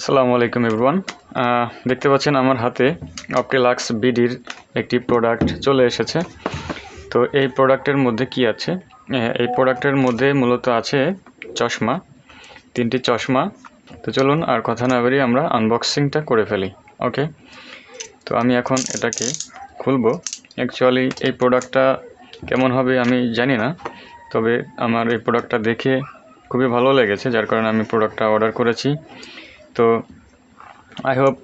আসসালামু আলাইকুম এভরিওয়ান। দেখতে পাচ্ছেন আমার হাতে অপটিলাক্স বিডির একটি প্রোডাক্ট চলে এসেছে। তো এই প্রোডাক্টের মধ্যে কি আছে? এই প্রোডাক্টের মধ্যে মূলত আছে চশমা, 3টি চশমা। তো চলুন আর কথা না বাড়িয়ে আমরা আনবক্সিংটা করে ফেলি। ওকে, তো আমি এখন এটাকে খুলবো। অ্যাকচুয়ালি এই প্রোডাক্টটা কেমন হবে আমি জানি না, তবে আমার এই প্রোডাক্টটা দেখে খুবই ভালো লেগেছে, যার কারণে আমি প্রোডাক্টটা অর্ডার করেছি। তো আই হোপ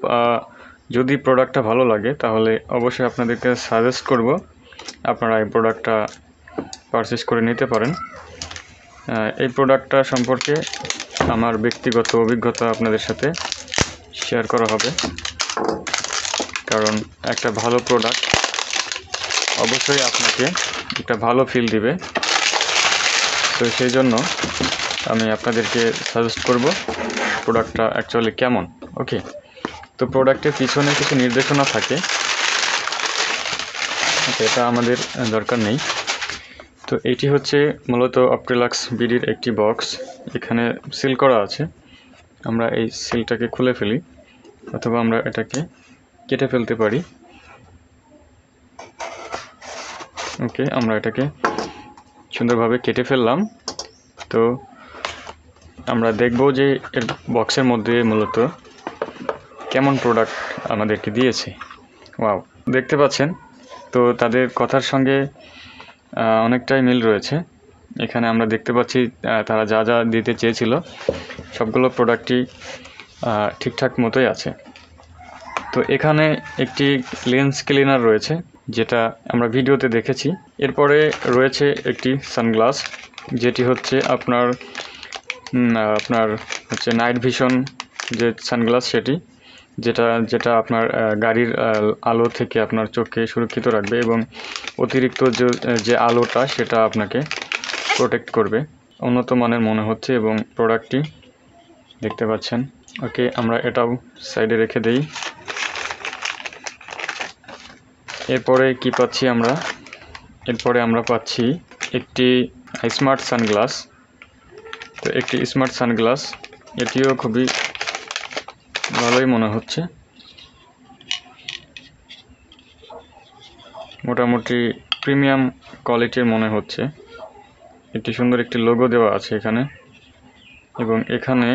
যদি প্রোডাক্টটা ভালো লাগে তাহলে অবশ্যই আপনাদেরকে সাজেস্ট করব আপনারা এই প্রোডাক্টটা পারচেস করে নিতে পারেন। এই প্রোডাক্টটা সম্পর্কে আমার ব্যক্তিগত অভিজ্ঞতা আপনাদের সাথে শেয়ার করা হবে, কারণ একটা ভালো প্রোডাক্ট অবশ্যই আপনাকে একটা ভালো ফিল দিবে। তো সেই জন্য আমি আপনাদেরকে সাজেস্ট করব প্রোডাক্টটা অ্যাকচুয়ালি কেমন। ওকে, তো প্রোডাক্টের পিছনে কিছু নির্দেশনা থাকে, এটা আমাদের দরকার নেই। তো এটি হচ্ছে মূলত অপটিলাক্স বিডির একটি বক্স, এখানে সিল করা আছে। আমরা এই সিলটাকে খুলে ফেলি অথবা আমরা এটাকে কেটে ফেলতে পারি। ওকে, আমরা এটাকে সুন্দরভাবে কেটে ফেললাম। তো আমরা দেখব যে এর বক্সের মধ্যে মূলত কেমন প্রোডাক্ট আমাদেরকে দিয়েছে। ওয়াও, দেখতে পাচ্ছেন তো তাদের কথার সঙ্গে অনেকটাই মিল রয়েছে। এখানে আমরা দেখতে পাচ্ছি তারা যা যা দিতে চেয়েছিল সবগুলো প্রোডাক্টই ঠিকঠাক মতোই আছে। তো এখানে একটি লেন্স ক্লিনার রয়েছে, যেটা আমরা ভিডিওতে দেখেছি। এরপরে রয়েছে একটি সানগ্লাস, যেটি হচ্ছে আপনার হচ্ছে নাইট ভিশন যে সানগ্লাস, সেটি যেটা আপনার গাড়ির আলো থেকে আপনার চোখকে সুরক্ষিত রাখবে এবং অতিরিক্ত যে আলোটা সেটা আপনাকে প্রোটেক্ট করবে। উন্নত মানের মনে হচ্ছে এবং প্রোডাক্টটি দেখতে পাচ্ছেন। ওকে, আমরা এটাও সাইডে রেখে দেই। এরপরে কি পাচ্ছি আমরা? এরপরে আমরা পাচ্ছি একটি স্মার্ট সানগ্লাস। তো একটি স্মার্ট সানগ্লাস, এটিও খুবই ভালোই মনে হচ্ছে। মোটামুটি প্রিমিয়াম কোয়ালিটির মনে হচ্ছে। একটি সুন্দর একটি লোগো দেওয়া আছে এখানে, এবং এখানে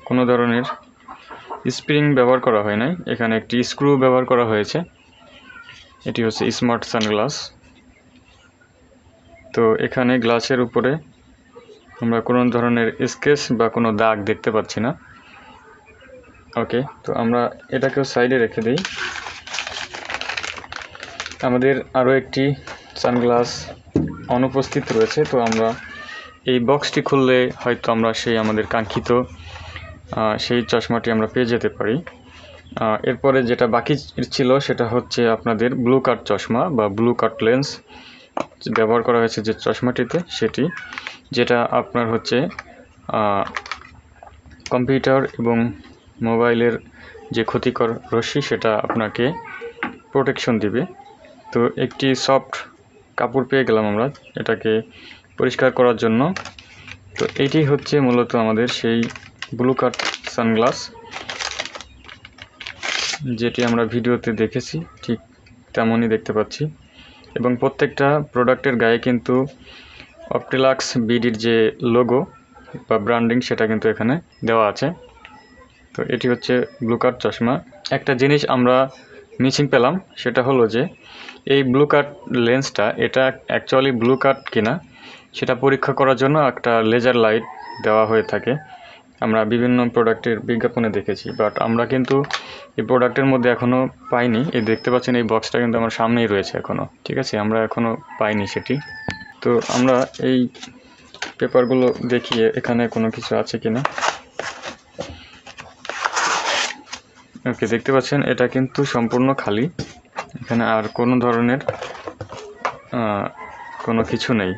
কোনো ধরনের স্প্রিং ব্যবহার করা হয় নাই, এখানে একটি স্ক্রু ব্যবহার করা হয়েছে। এটি হচ্ছে স্মার্ট সানগ্লাস। তো এখানে গ্লাসের উপরে আমরা কোনো ধরনের স্কেচ বা কোনো দাগ দেখতে পাচ্ছি না। ওকে, তো আমরা এটাকেও সাইডে রেখে দিই। আমাদের আরও একটি সানগ্লাস অনুপস্থিত রয়েছে। তো আমরা এই বক্সটি খুললে হয়তো আমরা আমাদের কাঙ্ক্ষিত সেই চশমাটি আমরা পেয়ে যেতে পারি। এরপরে যেটা বাকি ছিল সেটা হচ্ছে আপনাদের ব্লুকাট চশমা বা ব্লুকাট লেন্স ব্যবহার করা হয়েছে যে চশমাটিতে, সেটি যেটা আপনার হচ্ছে কম্পিউটার এবং মোবাইলের যে ক্ষতিকর রশ্মি সেটা আপনাকে প্রোটেকশন দিবে। তো একটি সফট কাপড় পেয়ে গেলাম আমরা এটাকে পরিষ্কার করার জন্য। তো এটি হচ্ছে মূলত আমাদের সেই ব্লুকাট সানগ্লাস, যেটি আমরা ভিডিওতে দেখেছি ঠিক তেমনই দেখতে পাচ্ছি। এবং প্রত্যেকটা প্রোডাক্টের গায়ে কিন্তু অপটিলাক্স বিডির যে লোগো বা ব্র্যান্ডিং সেটা কিন্তু এখানে দেওয়া আছে। তো এটি হচ্ছে ব্লুকাট চশমা। একটা জিনিস আমরা মিসিং পেলাম, সেটা হলো যে এই ব্লুকাট লেন্সটা এটা অ্যাকচুয়ালি ব্লুকাট কিনা সেটা পরীক্ষা করার জন্য একটা লেজার লাইট দেওয়া হয়ে থাকে। আমরা বিভিন্ন প্রোডাক্টের বিজ্ঞাপনে দেখেছি, বাট আমরা কিন্তু এই প্রোডাক্টের মধ্যে এখনও পাইনি। এই দেখতে পাচ্ছেন এই বক্সটা কিন্তু আমার সামনেই রয়েছে এখনও, ঠিক আছে, আমরা এখনও পাইনি সেটি। তো আমরা এই পেপারগুলো দেখিয়ে এখানে কোনো কিছু আছে কিনা। ওকে, দেখতে পাচ্ছেন এটা কিন্তু সম্পূর্ণ খালি, এখানে আর কোনো ধরনের কোনো কিছু নেই।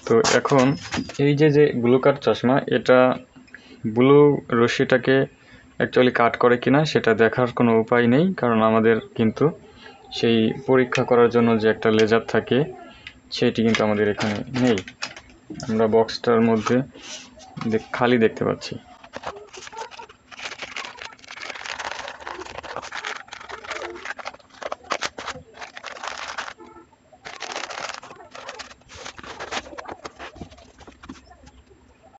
তো এখন এই যে ব্লুকাট চশমা, এটা ব্লু রশ্মিটাকে অ্যাকচুয়ালি কাট করে কিনা সেটা দেখার কোনো উপায় নেই, কারণ আমাদের কিন্তু সেই পরীক্ষা করার জন্য যে একটা লেজার থাকে সেটি কিন্তু আমাদের এখানে নেই। আমরা বক্সটার মধ্যে খালি দেখতে পাচ্ছি।